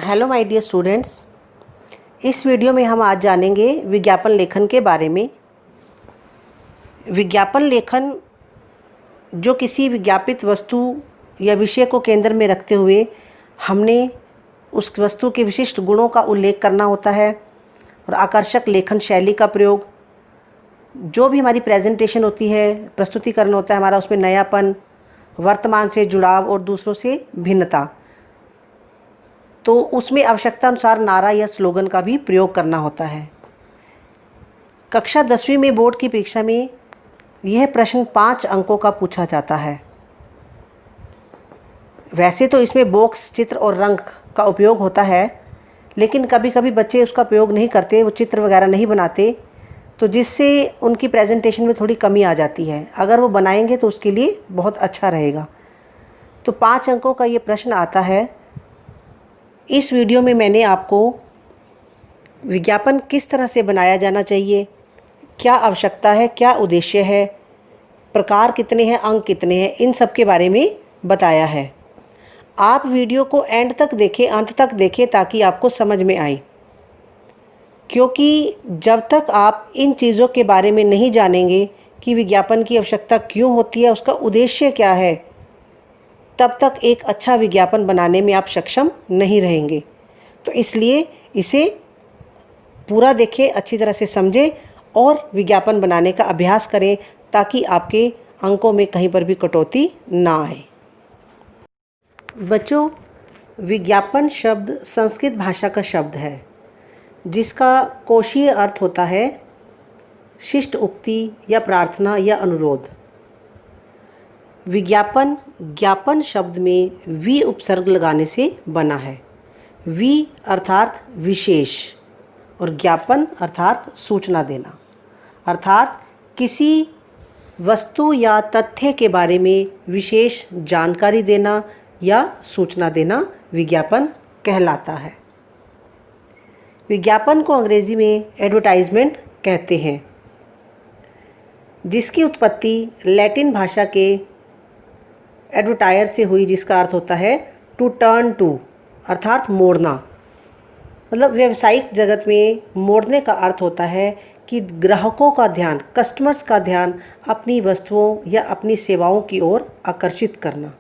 Hello my dear students, इस video में हम आज जानेंगे विज्ञापन लेखन के बारे में। विज्ञापन लेखन जो किसी विज्ञापित वस्तु या विषय को केंद्र में रखते हुए हमने उस वस्तु के विशिष्ट गुणों का उल्लेख करना होता है और आकर्षक लेखन शैली का प्रयोग। जो भी हमारी प्रेजेंटेशन होती है, प्रस्तुतिकरण होता है हमारा, उसमें नयापन, वर्तमान से जुड़ाव और दूसरों से भिन्नता, तो उसमें आवश्यकता अनुसार नारा या स्लोगन का भी प्रयोग करना होता है। कक्षा 10वीं में बोर्ड की परीक्षा में यह प्रश्न 5 अंकों का पूछा जाता है। वैसे तो इसमें बॉक्स, चित्र और रंग का उपयोग होता है, लेकिन कभी कभी बच्चे उसका प्रयोग नहीं करते, वो चित्र वगैरह नहीं बनाते, तो जिससे उनकी प्रेजेंटेशन में थोड़ी कमी आ जाती है। अगर वो बनाएंगे तो उसके लिए बहुत अच्छा रहेगा। तो 5 अंकों का ये प्रश्न आता है। इस वीडियो में मैंने आपको विज्ञापन किस तरह से बनाया जाना चाहिए, क्या आवश्यकता है, क्या उद्देश्य है, प्रकार कितने हैं, अंक कितने हैं, इन सब के बारे में बताया है। आप वीडियो को एंड तक देखें, अंत तक देखें, ताकि आपको समझ में आए, क्योंकि जब तक आप इन चीज़ों के बारे में नहीं जानेंगे कि विज्ञापन की आवश्यकता क्यों होती है, उसका उद्देश्य क्या है, तब तक एक अच्छा विज्ञापन बनाने में आप सक्षम नहीं रहेंगे। तो इसलिए इसे पूरा देखें, अच्छी तरह से समझें और विज्ञापन बनाने का अभ्यास करें, ताकि आपके अंकों में कहीं पर भी कटौती ना आए। बच्चों, विज्ञापन शब्द संस्कृत भाषा का शब्द है, जिसका कोशीय अर्थ होता है शिष्ट उक्ति या प्रार्थना या अनुरोध। विज्ञापन ज्ञापन शब्द में वी उपसर्ग लगाने से बना है। वी अर्थात विशेष और ज्ञापन अर्थात सूचना देना, अर्थात किसी वस्तु या तथ्य के बारे में विशेष जानकारी देना या सूचना देना विज्ञापन कहलाता है। विज्ञापन को अंग्रेजी में एडवर्टाइजमेंट कहते हैं, जिसकी उत्पत्ति लैटिन भाषा के एडवर्टायर से हुई, जिसका अर्थ होता है टू टर्न टू, अर्थात मोड़ना। मतलब व्यावसायिक जगत में मोड़ने का अर्थ होता है कि ग्राहकों का ध्यान, कस्टमर्स का ध्यान अपनी वस्तुओं या अपनी सेवाओं की ओर आकर्षित करना।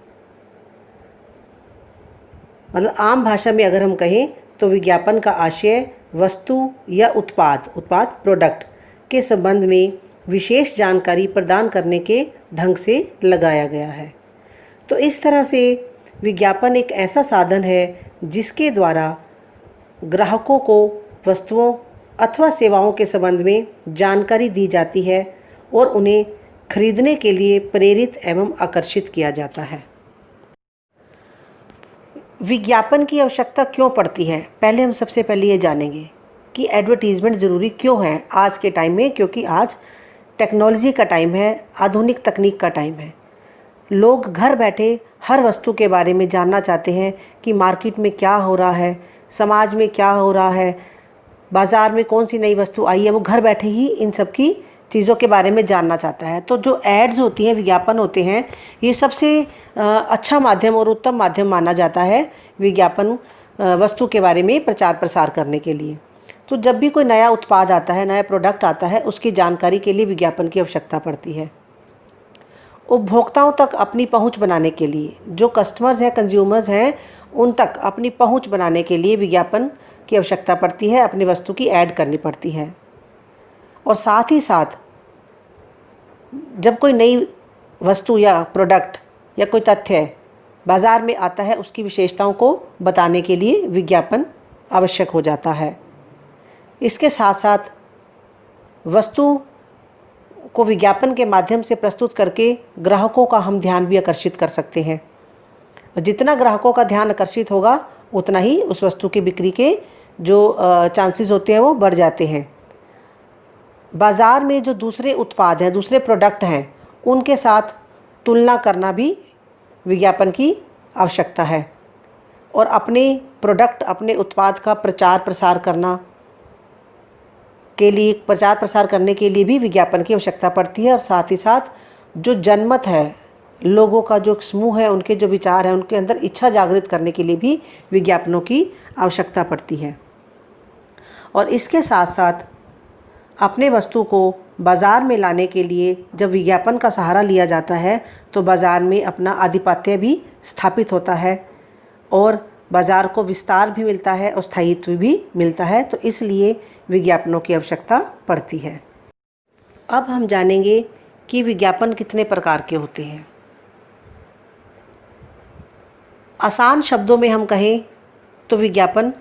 मतलब आम भाषा में अगर हम कहें तो विज्ञापन का आशय वस्तु या उत्पाद प्रोडक्ट के संबंध में विशेष जानकारी प्रदान करने के ढंग से लगाया गया है। तो इस तरह से विज्ञापन एक ऐसा साधन है जिसके द्वारा ग्राहकों को वस्तुओं अथवा सेवाओं के संबंध में जानकारी दी जाती है और उन्हें खरीदने के लिए प्रेरित एवं आकर्षित किया जाता है। विज्ञापन की आवश्यकता क्यों पड़ती है, पहले हम सबसे पहले ये जानेंगे कि एडवर्टीज़मेंट ज़रूरी क्यों है आज के टाइम में। क्योंकि आज टेक्नोलॉजी का टाइम है, आधुनिक तकनीक का टाइम है। लोग घर बैठे हर वस्तु के बारे में जानना चाहते हैं कि मार्केट में क्या हो रहा है, समाज में क्या हो रहा है, बाज़ार में कौन सी नई वस्तु आई है। वो घर बैठे ही इन सब की चीज़ों के बारे में जानना चाहता है। तो जो एड्स होती हैं, विज्ञापन होते हैं, ये सबसे अच्छा माध्यम और उत्तम माध्यम माना जाता है विज्ञापन वस्तु के बारे में प्रचार प्रसार करने के लिए। तो जब भी कोई नया उत्पाद आता है, नया प्रोडक्ट आता है, उसकी जानकारी के लिए विज्ञापन की आवश्यकता पड़ती है। उपभोक्ताओं तक अपनी पहुंच बनाने के लिए, जो कस्टमर्स हैं, कंज्यूमर्स हैं, उन तक अपनी पहुंच बनाने के लिए विज्ञापन की आवश्यकता पड़ती है, अपनी वस्तु की ऐड करनी पड़ती है। और साथ ही साथ जब कोई नई वस्तु या प्रोडक्ट या कोई तथ्य बाज़ार में आता है, उसकी विशेषताओं को बताने के लिए विज्ञापन आवश्यक हो जाता है। इसके साथ साथ वस्तु को विज्ञापन के माध्यम से प्रस्तुत करके ग्राहकों का हम ध्यान भी आकर्षित कर सकते हैं। जितना ग्राहकों का ध्यान आकर्षित होगा, उतना ही उस वस्तु की बिक्री के जो चांसेस होते हैं वो बढ़ जाते हैं। बाज़ार में जो दूसरे उत्पाद हैं, दूसरे प्रोडक्ट हैं, उनके साथ तुलना करना भी विज्ञापन की आवश्यकता है। और अपने प्रोडक्ट, अपने उत्पाद का प्रचार प्रसार करने के लिए भी विज्ञापन की आवश्यकता पड़ती है। और साथ ही साथ जो जनमत है, लोगों का जो समूह है, उनके जो विचार हैं, उनके अंदर इच्छा जागृत करने के लिए भी विज्ञापनों की आवश्यकता पड़ती है। और इसके साथ साथ अपने वस्तु को बाज़ार में लाने के लिए जब विज्ञापन का सहारा लिया जाता है तो बाज़ार में अपना आधिपत्य भी स्थापित होता है और बाज़ार को विस्तार भी मिलता है और स्थायित्व भी मिलता है। तो इसलिए विज्ञापनों की आवश्यकता पड़ती है। अब हम जानेंगे कि विज्ञापन कितने प्रकार के होते हैं। आसान शब्दों में हम कहें तो विज्ञापन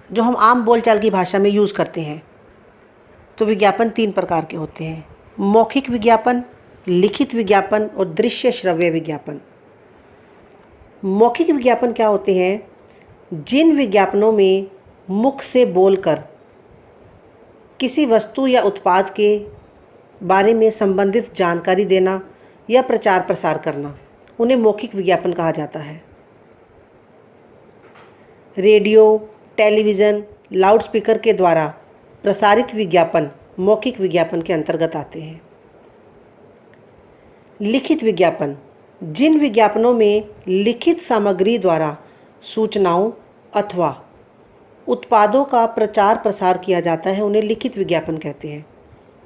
जो हम आम बोलचाल की भाषा में यूज़ करते हैं, तो विज्ञापन 3 प्रकार के होते हैं: मौखिक विज्ञापन, लिखित विज्ञापन और दृश्य श्रव्य विज्ञापन। मौखिक विज्ञापन क्या होते हैं? जिन विज्ञापनों में मुख से बोलकर किसी वस्तु या उत्पाद के बारे में संबंधित जानकारी देना या प्रचार प्रसार करना, उन्हें मौखिक विज्ञापन कहा जाता है। रेडियो, टेलीविज़न, लाउडस्पीकर के द्वारा प्रसारित विज्ञापन मौखिक विज्ञापन के अंतर्गत आते हैं। लिखित विज्ञापन, जिन विज्ञापनों में लिखित सामग्री द्वारा सूचनाओं अथवा उत्पादों का प्रचार प्रसार किया जाता है, उन्हें लिखित विज्ञापन कहते हैं।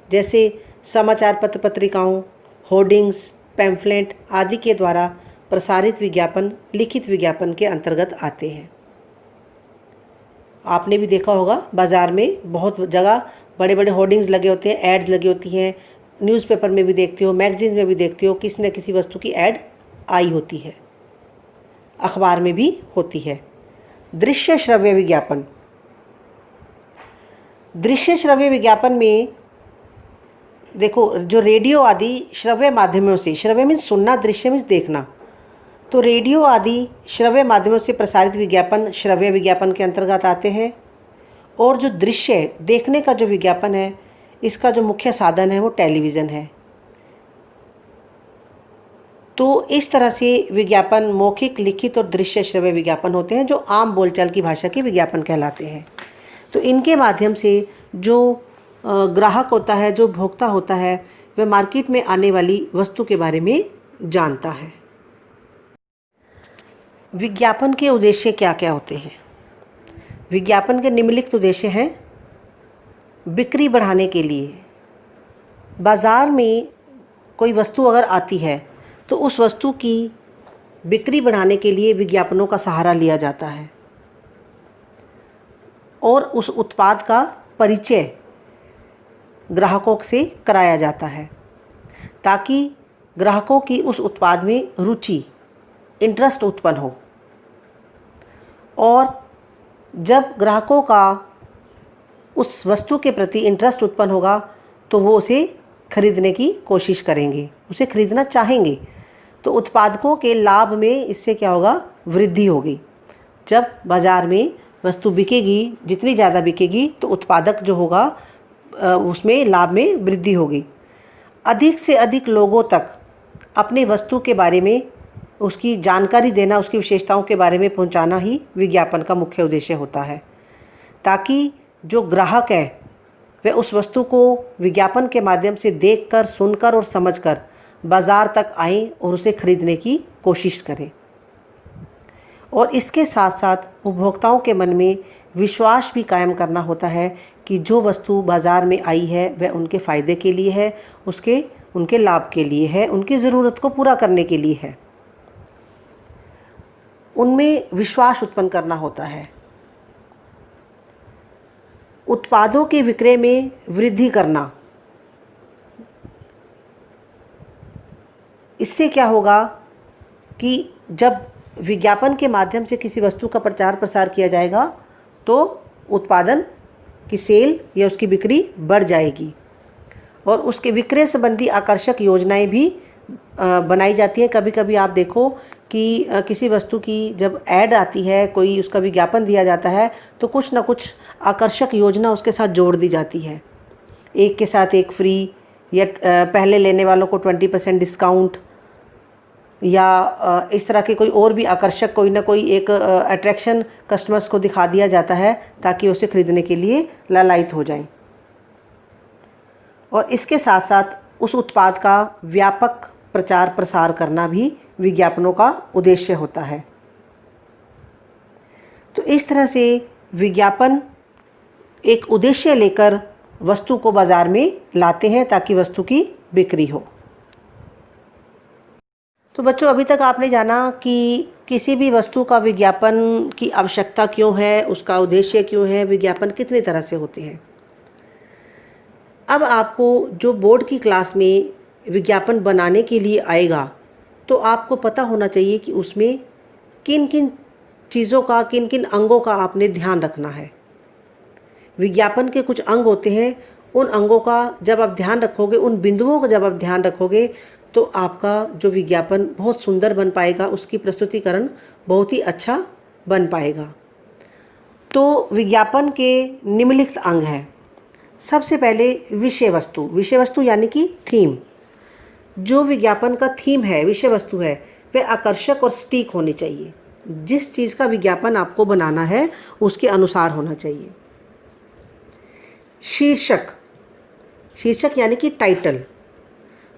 जैसे समाचार पत्र पत्रिकाओं, होर्डिंग्स, पैम्फलेट आदि के द्वारा प्रसारित विज्ञापन लिखित विज्ञापन के अंतर्गत आते हैं। आपने भी देखा होगा, बाज़ार में बहुत जगह बड़े बड़े होर्डिंग्स लगे होते हैं, एड्स लगी होती हैं। न्यूज़पेपर में भी देखते हो, मैगजीन्स में भी देखते हो, किसी न किसी वस्तु की ऐड आई होती है, अखबार में भी होती है। दृश्य श्रव्य विज्ञापन, दृश्य श्रव्य विज्ञापन में देखो, जो रेडियो आदि श्रव्य माध्यमों से, श्रव्य मीन्स सुनना, दृश्य मीन्स देखना, तो रेडियो आदि श्रव्य माध्यमों से प्रसारित विज्ञापन श्रव्य विज्ञापन के अंतर्गत आते हैं। और जो दृश्य देखने का जो विज्ञापन है, इसका जो मुख्य साधन है वो टेलीविज़न है। तो इस तरह से विज्ञापन मौखिक, लिखित और दृश्य श्रव्य विज्ञापन होते हैं, जो आम बोलचाल की भाषा के विज्ञापन कहलाते हैं। तो इनके माध्यम से जो ग्राहक होता है, जो भोक्ता होता है, वह मार्केट में आने वाली वस्तु के बारे में जानता है। विज्ञापन के उद्देश्य क्या क्या होते हैं? विज्ञापन के निम्नलिखित उद्देश्य हैं। बिक्री बढ़ाने के लिए, बाज़ार में कोई वस्तु अगर आती है तो उस वस्तु की बिक्री बढ़ाने के लिए विज्ञापनों का सहारा लिया जाता है और उस उत्पाद का परिचय ग्राहकों से कराया जाता है ताकि ग्राहकों की उस उत्पाद में रुचि, इंटरेस्ट उत्पन्न हो। और जब ग्राहकों का उस वस्तु के प्रति इंटरेस्ट उत्पन्न होगा तो वो उसे खरीदने की कोशिश करेंगे, उसे खरीदना चाहेंगे। तो उत्पादकों के लाभ में इससे क्या होगा? वृद्धि होगी। जब बाज़ार में वस्तु बिकेगी, जितनी ज़्यादा बिकेगी तो उत्पादक जो होगा उसमें लाभ में वृद्धि होगी। अधिक से अधिक लोगों तक अपने वस्तु के बारे में उसकी जानकारी देना, उसकी विशेषताओं के बारे में पहुंचाना ही विज्ञापन का मुख्य उद्देश्य होता है, ताकि जो ग्राहक है वह उस वस्तु को विज्ञापन के माध्यम से देखकर, सुनकर और समझकर बाज़ार तक आएं और उसे खरीदने की कोशिश करें। और इसके साथ साथ उपभोक्ताओं के मन में विश्वास भी कायम करना होता है कि जो वस्तु बाज़ार में आई है वह उनके फ़ायदे के लिए है, उनके लाभ के लिए है, उनकी ज़रूरत को पूरा करने के लिए है। उनमें विश्वास उत्पन्न करना होता है। उत्पादों के विक्रय में वृद्धि करना, इससे क्या होगा कि जब विज्ञापन के माध्यम से किसी वस्तु का प्रचार प्रसार किया जाएगा तो उत्पादन की सेल या उसकी बिक्री बढ़ जाएगी और उसके विक्रय संबंधी आकर्षक योजनाएं भी बनाई जाती हैं। कभी कभी आप देखो कि किसी वस्तु की जब ऐड आती है, कोई उसका विज्ञापन दिया जाता है तो कुछ ना कुछ आकर्षक योजना उसके साथ जोड़ दी जाती है। एक के साथ एक फ्री, या पहले लेने वालों को 20% डिस्काउंट, या इस तरह के कोई और भी आकर्षक कोई ना कोई एक अट्रैक्शन कस्टमर्स को दिखा दिया जाता है ताकि उसे खरीदने के लिए लालायित हो जाएं। और इसके साथ साथ उस उत्पाद का व्यापक प्रचार प्रसार करना भी विज्ञापनों का उद्देश्य होता है। तो इस तरह से विज्ञापन एक उद्देश्य लेकर वस्तु को बाज़ार में लाते हैं ताकि वस्तु की बिक्री हो। तो बच्चों, अभी तक आपने जाना कि किसी भी वस्तु का विज्ञापन की आवश्यकता क्यों है, उसका उद्देश्य क्यों है, विज्ञापन कितनी तरह से होते हैं। अब आपको जो बोर्ड की क्लास में विज्ञापन बनाने के लिए आएगा तो आपको पता होना चाहिए कि उसमें किन किन चीज़ों का, किन किन अंगों का आपने ध्यान रखना है। विज्ञापन के कुछ अंग होते हैं, उन अंगों का जब आप ध्यान रखोगे, उन बिंदुओं का जब आप ध्यान रखोगे तो आपका जो विज्ञापन बहुत सुंदर बन पाएगा, उसकी प्रस्तुतिकरण बहुत ही अच्छा बन पाएगा। तो विज्ञापन के निम्नलिखित अंग हैं। सबसे पहले विषय वस्तु। विषय वस्तु यानी कि थीम। जो विज्ञापन का थीम है, विषय वस्तु है, वह आकर्षक और सटीक होनी चाहिए। जिस चीज़ का विज्ञापन आपको बनाना है उसके अनुसार होना चाहिए। शीर्षक। शीर्षक यानी कि टाइटल,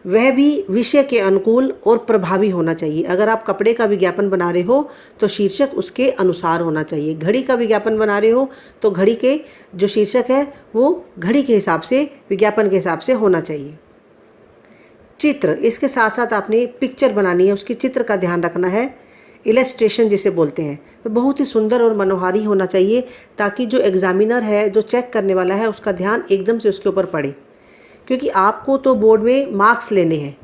वह भी विषय के अनुकूल और प्रभावी होना चाहिए। अगर आप कपड़े का विज्ञापन बना रहे हो तो शीर्षक उसके अनुसार होना चाहिए। घड़ी का विज्ञापन बना रहे हो तो घड़ी के जो शीर्षक है वो घड़ी के हिसाब से, विज्ञापन के हिसाब से होना चाहिए। चित्र, इसके साथ साथ आपने पिक्चर बनानी है, उसकी चित्र का ध्यान रखना है। इलस्ट्रेशन जिसे बोलते हैं, वो बहुत ही सुंदर और मनोहारी होना चाहिए ताकि जो एग्जामिनर है, जो चेक करने वाला है, उसका ध्यान एकदम से उसके ऊपर पड़े। क्योंकि आपको तो बोर्ड में मार्क्स लेने हैं,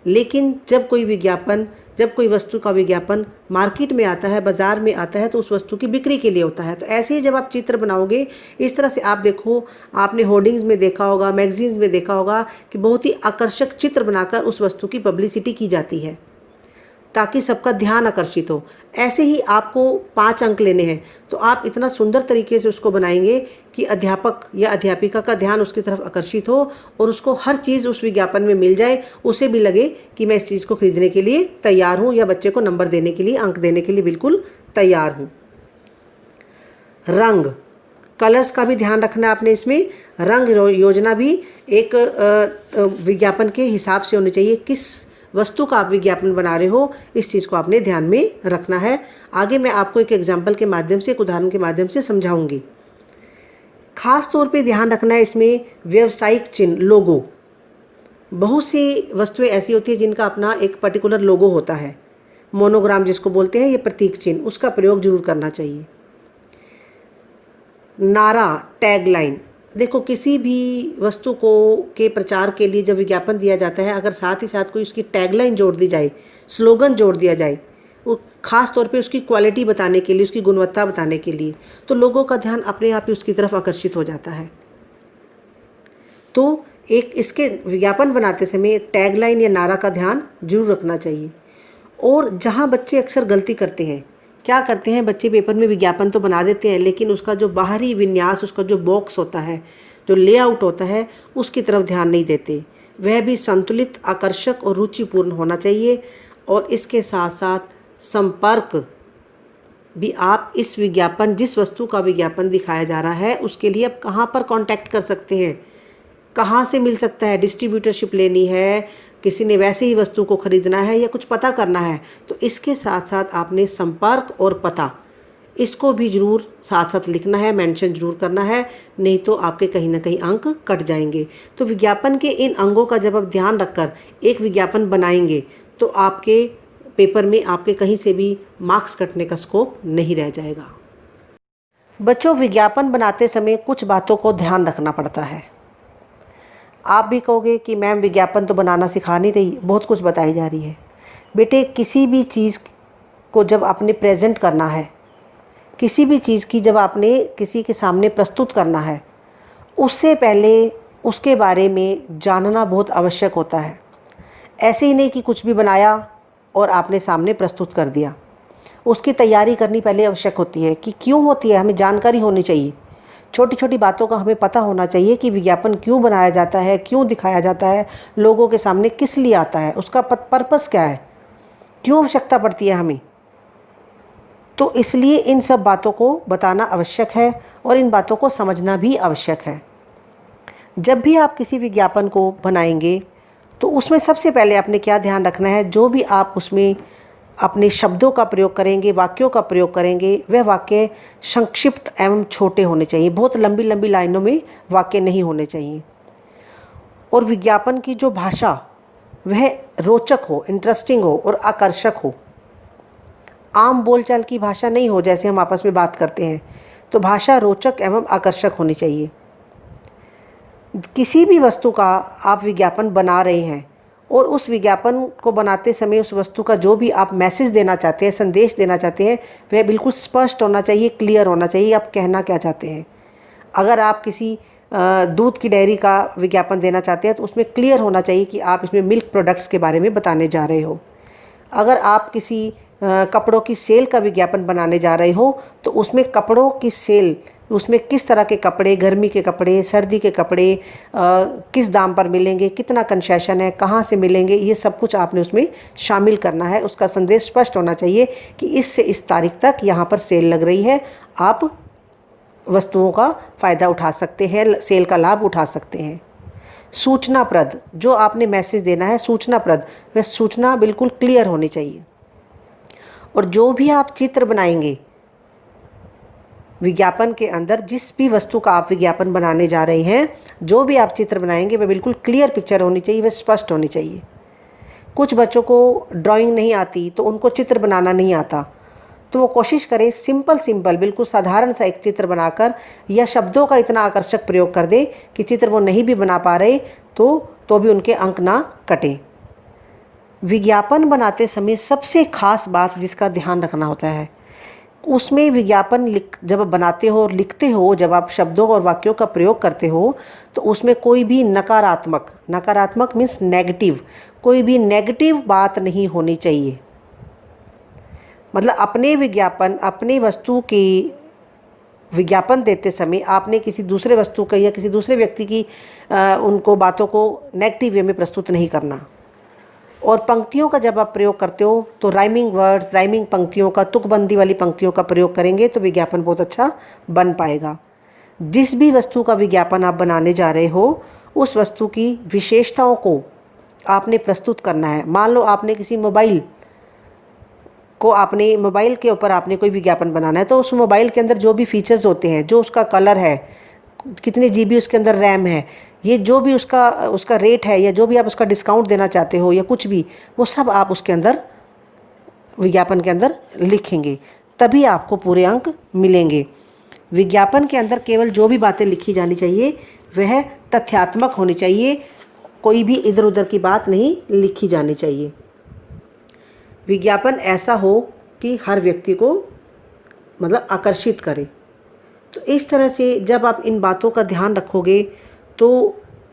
लेकिन जब कोई विज्ञापन, जब कोई वस्तु का विज्ञापन मार्केट में आता है, बाज़ार में आता है, तो उस वस्तु की बिक्री के लिए होता है। तो ऐसे ही जब आप चित्र बनाओगे, इस तरह से आप देखो, आपने होर्डिंग्स में देखा होगा, मैगजीन्स में देखा होगा कि बहुत ही आकर्षक चित्र बनाकर उस वस्तु की पब्लिसिटी की जाती है ताकि सबका ध्यान आकर्षित हो। ऐसे ही आपको 5 अंक लेने हैं तो आप इतना सुंदर तरीके से उसको बनाएंगे कि अध्यापक या अध्यापिका का ध्यान उसकी तरफ आकर्षित हो और उसको हर चीज़ उस विज्ञापन में मिल जाए, उसे भी लगे कि मैं इस चीज़ को खरीदने के लिए तैयार हूँ या बच्चे को नंबर देने के लिए, अंक देने के लिए बिल्कुल तैयार हूँ। रंग, कलर्स का भी ध्यान रखना है आपने इसमें। रंग योजना भी एक विज्ञापन के हिसाब से होनी चाहिए। किस वस्तु का आप विज्ञापन बना रहे हो, इस चीज़ को आपने ध्यान में रखना है। आगे मैं आपको एक एग्जाम्पल के माध्यम से, एक उदाहरण के माध्यम से समझाऊंगी। खास तौर पे ध्यान रखना है इसमें व्यवसायिक चिन्ह, लोगो। बहुत सी वस्तुएं ऐसी होती है जिनका अपना एक पर्टिकुलर लोगो होता है, मोनोग्राम जिसको बोलते हैं, ये प्रतीक चिन्ह, उसका प्रयोग जरूर करना चाहिए। नारा, टैगलाइन। देखो, किसी भी वस्तु को के प्रचार के लिए जब विज्ञापन दिया जाता है, अगर साथ ही साथ कोई उसकी टैगलाइन जोड़ दी जाए, स्लोगन जोड़ दिया जाए, वो खास तौर पे उसकी क्वालिटी बताने के लिए, उसकी गुणवत्ता बताने के लिए, तो लोगों का ध्यान अपने आप ही उसकी तरफ आकर्षित हो जाता है। तो एक इसके विज्ञापन बनाते समय टैगलाइन या नारा का ध्यान जरूर रखना चाहिए। और जहाँ बच्चे अक्सर गलती करते हैं, क्या करते हैं बच्चे, पेपर में विज्ञापन तो बना देते हैं लेकिन उसका जो बाहरी विन्यास, उसका जो बॉक्स होता है, जो लेआउट होता है, उसकी तरफ ध्यान नहीं देते। वह भी संतुलित, आकर्षक और रुचिपूर्ण होना चाहिए। और इसके साथ साथ संपर्क भी, आप इस विज्ञापन, जिस वस्तु का विज्ञापन दिखाया जा रहा है, उसके लिए आप कहाँ पर कांटेक्ट कर सकते हैं, कहाँ से मिल सकता है। डिस्ट्रीब्यूटरशिप लेनी है, किसी ने वैसे ही वस्तु को खरीदना है या कुछ पता करना है, तो इसके साथ साथ आपने संपर्क और पता, इसको भी जरूर साथ साथ लिखना है, मेंशन जरूर करना है, नहीं तो आपके कहीं ना कहीं अंक कट जाएंगे। तो विज्ञापन के इन अंगों का जब आप ध्यान रखकर एक विज्ञापन बनाएंगे तो आपके पेपर में आपके कहीं से भी मार्क्स कटने का स्कोप नहीं रह जाएगा। बच्चों, विज्ञापन बनाते समय कुछ बातों को ध्यान रखना पड़ता है। आप भी कहोगे कि मैम विज्ञापन तो बनाना सिखा नहीं रही, बहुत कुछ बताई जा रही है। बेटे, किसी भी चीज़ को जब आपने प्रेजेंट करना है, किसी भी चीज़ की जब आपने किसी के सामने प्रस्तुत करना है, उससे पहले उसके बारे में जानना बहुत आवश्यक होता है। ऐसे ही नहीं कि कुछ भी बनाया और आपने सामने प्रस्तुत कर दिया। उसकी तैयारी करनी पहले आवश्यक होती है कि क्यों होती है, हमें जानकारी होनी चाहिए। छोटी छोटी बातों का हमें पता होना चाहिए कि विज्ञापन क्यों बनाया जाता है, क्यों दिखाया जाता है, लोगों के सामने किस लिए आता है, उसका पर्पस क्या है, क्यों आवश्यकता पड़ती है हमें। तो इसलिए इन सब बातों को बताना आवश्यक है और इन बातों को समझना भी आवश्यक है। जब भी आप किसी विज्ञापन को बनाएंगे तो उसमें सबसे पहले आपने क्या ध्यान रखना है, जो भी आप उसमें अपने शब्दों का प्रयोग करेंगे, वाक्यों का प्रयोग करेंगे, वह वाक्य संक्षिप्त एवं छोटे होने चाहिए। बहुत लंबी लंबी लाइनों में वाक्य नहीं होने चाहिए। और विज्ञापन की जो भाषा वह रोचक हो, इंटरेस्टिंग हो और आकर्षक हो। आम बोलचाल की भाषा नहीं हो जैसे हम आपस में बात करते हैं। तो भाषा रोचक एवं आकर्षक होनी चाहिए। किसी भी वस्तु का आप विज्ञापन बना रहे हैं और उस विज्ञापन को बनाते समय उस वस्तु का जो भी आप मैसेज देना चाहते हैं, संदेश देना चाहते हैं, वह बिल्कुल स्पष्ट होना चाहिए, क्लियर होना चाहिए आप कहना क्या चाहते हैं। अगर आप किसी दूध की डेयरी का विज्ञापन देना चाहते हैं तो उसमें क्लियर होना चाहिए कि आप इसमें मिल्क प्रोडक्ट्स के बारे में बताने जा रहे हो। अगर आप किसी कपड़ों की सेल का विज्ञापन बनाने जा रहे हो तो उसमें कपड़ों की सेल, उसमें किस तरह के कपड़े, गर्मी के कपड़े, सर्दी के कपड़े किस दाम पर मिलेंगे, कितना कंसेशन है, कहाँ से मिलेंगे, ये सब कुछ आपने उसमें शामिल करना है। उसका संदेश स्पष्ट होना चाहिए कि इस से इस तारीख तक यहाँ पर सेल लग रही है, आप वस्तुओं का फ़ायदा उठा सकते हैं, सेल का लाभ उठा सकते हैं। सूचनाप्रद, जो आपने मैसेज देना है सूचनाप्रद, वह सूचना बिल्कुल क्लियर होनी चाहिए। और जो भी आप चित्र बनाएंगे विज्ञापन के अंदर, जिस भी वस्तु का आप विज्ञापन बनाने जा रहे हैं, जो भी आप चित्र बनाएंगे वह बिल्कुल क्लियर पिक्चर होनी चाहिए, वह स्पष्ट होनी चाहिए। कुछ बच्चों को ड्राइंग नहीं आती तो उनको चित्र बनाना नहीं आता, तो वो कोशिश करें सिंपल बिल्कुल साधारण सा एक चित्र बनाकर या शब्दों का इतना आकर्षक प्रयोग कर दें कि चित्र वो नहीं भी बना पा रहे तो भी उनके अंक ना कटें। विज्ञापन बनाते समय सबसे खास बात जिसका ध्यान रखना होता है, उसमें विज्ञापन जब बनाते हो और लिखते हो, जब आप शब्दों और वाक्यों का प्रयोग करते हो तो उसमें कोई भी नकारात्मक मीन्स नेगेटिव, कोई भी नेगेटिव बात नहीं होनी चाहिए। मतलब अपने वस्तु की विज्ञापन देते समय आपने किसी दूसरे वस्तु का या किसी दूसरे व्यक्ति की उनको बातों को नेगेटिव वे में प्रस्तुत नहीं करना। और पंक्तियों का जब आप प्रयोग करते हो तो राइमिंग वर्ड्स, राइमिंग पंक्तियों का, तुकबंदी वाली पंक्तियों का प्रयोग करेंगे तो विज्ञापन बहुत अच्छा बन पाएगा। जिस भी वस्तु का विज्ञापन आप बनाने जा रहे हो उस वस्तु की विशेषताओं को आपने प्रस्तुत करना है। मान लो आपने किसी मोबाइल के ऊपर आपने कोई विज्ञापन बनाना है, तो उस मोबाइल के अंदर जो भी फीचर्स होते हैं, जो उसका कलर है, कितने जीबी उसके अंदर रैम है, ये जो भी उसका रेट है, या जो भी आप उसका डिस्काउंट देना चाहते हो या कुछ भी, वो सब आप उसके अंदर विज्ञापन के अंदर लिखेंगे, तभी आपको पूरे अंक मिलेंगे। विज्ञापन के अंदर केवल जो भी बातें लिखी जानी चाहिए वह तथ्यात्मक होनी चाहिए, कोई भी इधर उधर की बात नहीं लिखी जानी चाहिए। विज्ञापन ऐसा हो कि हर व्यक्ति को मतलब आकर्षित करे। तो इस तरह से जब आप इन बातों का ध्यान रखोगे तो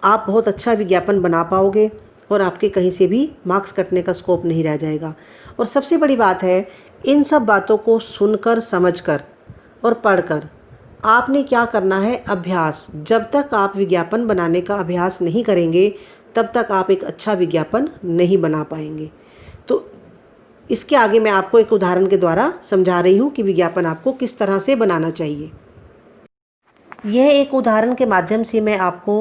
आप बहुत अच्छा विज्ञापन बना पाओगे और आपके कहीं से भी मार्क्स कटने का स्कोप नहीं रह जाएगा। और सबसे बड़ी बात है, इन सब बातों को सुनकर, समझकर और पढ़कर आपने क्या करना है, अभ्यास। जब तक आप विज्ञापन बनाने का अभ्यास नहीं करेंगे तब तक आप एक अच्छा विज्ञापन नहीं बना पाएंगे। तो इसके आगे मैं आपको एक उदाहरण के द्वारा समझा रही हूँ कि विज्ञापन आपको किस तरह से बनाना चाहिए। यह एक उदाहरण के माध्यम से मैं आपको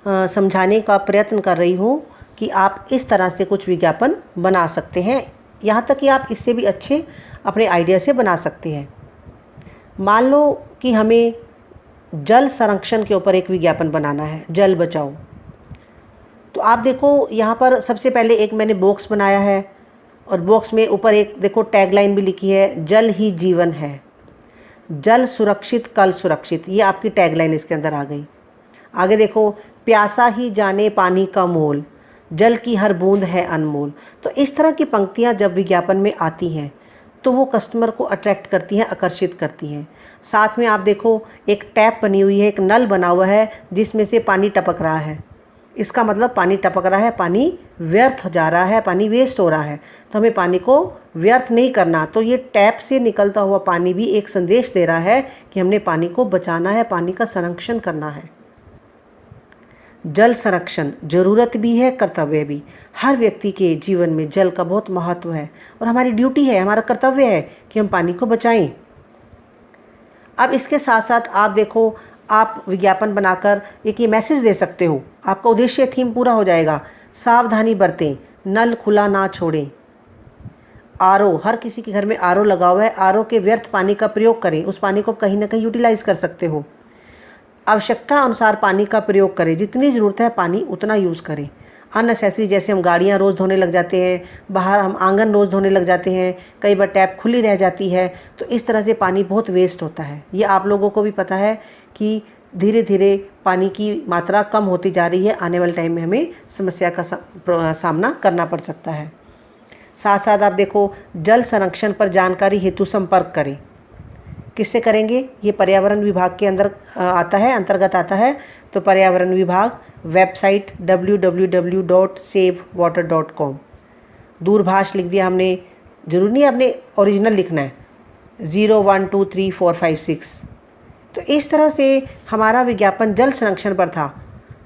समझाने का प्रयत्न कर रही हूँ कि आप इस तरह से कुछ विज्ञापन बना सकते हैं, यहाँ तक कि आप इससे भी अच्छे अपने आइडिया से बना सकते हैं। मान लो कि हमें जल संरक्षण के ऊपर एक विज्ञापन बनाना है, जल बचाओ। तो आप देखो यहाँ पर सबसे पहले एक मैंने बॉक्स बनाया है और बॉक्स में ऊपर एक देखो टैगलाइन भी लिखी है, जल ही जीवन है, जल सुरक्षित कल सुरक्षित, ये आपकी टैगलाइन इसके अंदर आ गई। आगे देखो, प्यासा ही जाने पानी का मोल, जल की हर बूंद है अनमोल। तो इस तरह की पंक्तियाँ जब विज्ञापन में आती हैं तो वो कस्टमर को अट्रैक्ट करती हैं, आकर्षित करती हैं। साथ में आप देखो एक टैप बनी हुई है, एक नल बना हुआ है जिसमें से पानी टपक रहा है। इसका मतलब पानी टपक रहा है, पानी व्यर्थ जा रहा है, पानी वेस्ट हो रहा है, तो हमें पानी को व्यर्थ नहीं करना। तो ये टैप से निकलता हुआ पानी भी एक संदेश दे रहा है कि हमने पानी को बचाना है, पानी का संरक्षण करना है। जल संरक्षण ज़रूरत भी है, कर्तव्य भी। हर व्यक्ति के जीवन में जल का बहुत महत्व है और हमारी ड्यूटी है, हमारा कर्तव्य है कि हम पानी को बचाएं। अब इसके साथ साथ आप देखो, आप विज्ञापन बनाकर एक ये मैसेज दे सकते हो, आपका उद्देश्य थीम पूरा हो जाएगा। सावधानी बरतें, नल खुला ना छोड़ें। आरओ, हर किसी के घर में आरओ लगा हुआ है, आरओ के व्यर्थ पानी का प्रयोग करें, उस पानी को कहीं ना कहीं यूटिलाइज़ कर सकते हो। आवश्यकता अनुसार पानी का प्रयोग करें, जितनी ज़रूरत है पानी उतना यूज़ करें। अननेसेसरी, जैसे हम गाड़ियाँ रोज़ धोने लग जाते हैं, बाहर हम आंगन रोज़ धोने लग जाते हैं, कई बार टैप खुली रह जाती है, तो इस तरह से पानी बहुत वेस्ट होता है। ये आप लोगों को भी पता है कि धीरे धीरे पानी की मात्रा कम होती जा रही है। आने वाले टाइम में हमें समस्या का सामना करना पड़ सकता है। साथ साथ आप देखो, जल संरक्षण पर जानकारी हेतु संपर्क करें। किससे करेंगे? ये पर्यावरण विभाग के अंदर अंतर्गत आता है। तो पर्यावरण विभाग वेबसाइट www.savewater.com। दूरभाष लिख दिया हमने, जरूरी नहीं आपने ओरिजिनल लिखना है, 012345 तो इस तरह से हमारा विज्ञापन जल संरक्षण पर था।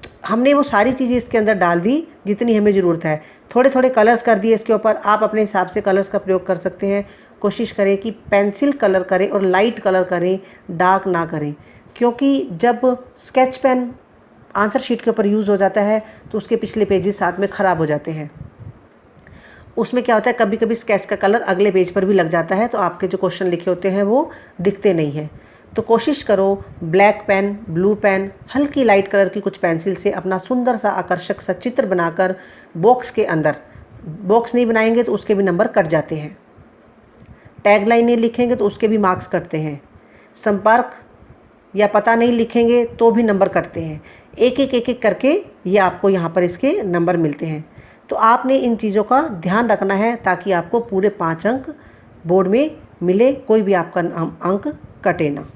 तो हमने वो सारी चीज़ें इसके अंदर डाल दी जितनी हमें ज़रूरत है। थोड़े थोड़े कलर्स कर दिए इसके ऊपर, आप अपने हिसाब से कलर्स का प्रयोग कर सकते हैं। कोशिश करें कि पेंसिल कलर करें और लाइट कलर करें, डार्क ना करें, क्योंकि जब स्केच पेन आंसर शीट के ऊपर यूज़ हो जाता है तो उसके पिछले पेजेस साथ में ख़राब हो जाते हैं। उसमें क्या होता है, कभी कभी स्केच का कलर अगले पेज पर भी लग जाता है, तो आपके जो क्वेश्चन लिखे होते हैं वो दिखते नहीं हैं। तो कोशिश करो ब्लैक पेन, ब्लू पेन, हल्की लाइट कलर की कुछ पेंसिल से अपना सुंदर सा आकर्षक सा चित्र बनाकर बॉक्स के अंदर, बॉक्स नहीं बनाएंगे तो उसके भी नंबर कट जाते हैं। टैगलाइन नहीं लिखेंगे तो उसके भी मार्क्स कटते हैं। संपर्क या पता नहीं लिखेंगे तो भी नंबर कटते हैं। एक एक करके ये आपको यहाँ पर इसके नंबर मिलते हैं। तो आपने इन चीज़ों का ध्यान रखना है ताकि आपको पूरे 5 अंक बोर्ड में मिले, कोई भी आपका अंक कटे ना।